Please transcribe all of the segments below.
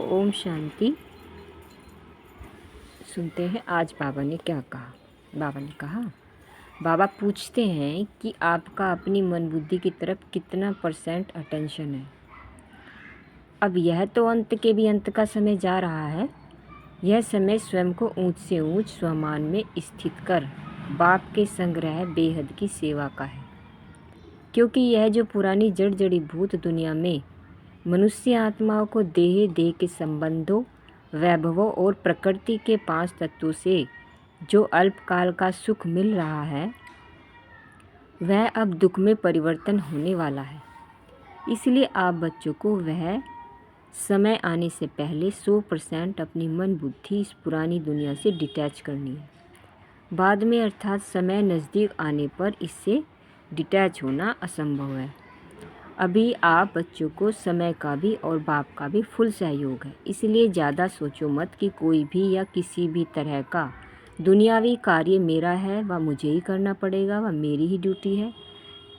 ओम शांति। सुनते हैं आज बाबा ने क्या कहा। बाबा ने कहा, बाबा पूछते हैं कि आपका अपनी मन बुद्धि की तरफ कितना % अटेंशन है। अब यह तो अंत के भी अंत का समय जा रहा है। यह समय स्वयं को ऊंच से ऊंच स्वमान में स्थित कर बाप के संग्रह बेहद की सेवा का है, क्योंकि यह जो पुरानी जड़ जड़ी भूत दुनिया में मनुष्य आत्माओं को देह के संबंधों, वैभवों और प्रकृति के 5 तत्वों से जो अल्पकाल का सुख मिल रहा है, वह अब दुख में परिवर्तन होने वाला है। इसलिए आप बच्चों को वह समय आने से पहले 100% अपनी मन बुद्धि इस पुरानी दुनिया से डिटैच करनी है। बाद में अर्थात समय नज़दीक आने पर इससे डिटैच होना असंभव है। अभी आप बच्चों को समय का भी और बाप का भी फुल सहयोग है। इसलिए ज़्यादा सोचो मत कि कोई भी या किसी भी तरह का दुनियावी कार्य मेरा है, वह मुझे ही करना पड़ेगा, वह मेरी ही ड्यूटी है।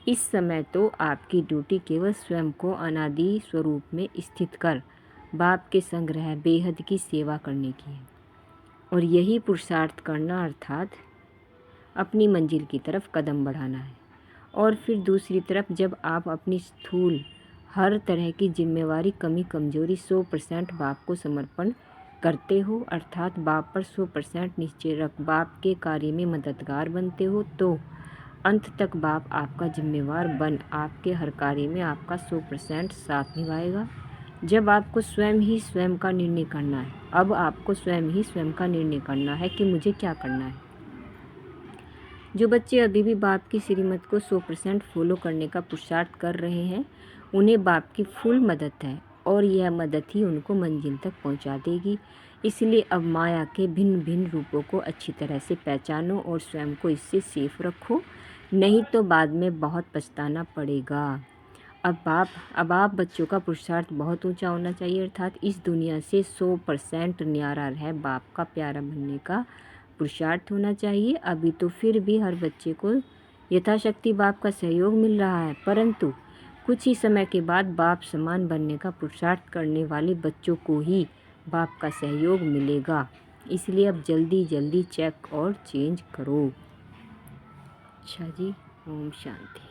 इस समय तो आपकी ड्यूटी केवल स्वयं को अनादि स्वरूप में स्थित कर बाप के संग्रह बेहद की सेवा करने की है, और यही पुरुषार्थ करना अर्थात अपनी मंजिल की तरफ कदम बढ़ाना है। और फिर दूसरी तरफ जब आप अपनी स्थूल हर तरह की जिम्मेवारी, कमी, कमजोरी 100% बाप को समर्पण करते हो, अर्थात बाप पर 100% निश्चय रख बाप के कार्य में मददगार बनते हो, तो अंत तक बाप आपका जिम्मेवार बन आपके हर कार्य में आपका 100% साथ निभाएगा। जब आपको स्वयं ही स्वयं का निर्णय करना है, अब आपको स्वयं ही स्वयं का निर्णय करना है कि मुझे क्या करना है। जो बच्चे अभी भी बाप की श्रीमत को 100% फॉलो करने का पुरुषार्थ कर रहे हैं, उन्हें बाप की फुल मदद है, और यह मदद ही उनको मंजिल तक पहुंचा देगी। इसलिए अब माया के भिन्न भिन्न रूपों को अच्छी तरह से पहचानो और स्वयं को इससे सेफ रखो, नहीं तो बाद में बहुत पछताना पड़ेगा। अब आप बच्चों का पुरुषार्थ बहुत ऊंचा होना चाहिए, अर्थात इस दुनिया से 100% न्यारा है बाप का प्यारा बनने का पुरुषार्थ होना चाहिए। अभी तो फिर भी हर बच्चे को यथाशक्ति बाप का सहयोग मिल रहा है, परंतु कुछ ही समय के बाद बाप समान बनने का पुरुषार्थ करने वाले बच्चों को ही बाप का सहयोग मिलेगा। इसलिए अब जल्दी जल्दी चेक और चेंज करो। अच्छा जी, ओम शांति।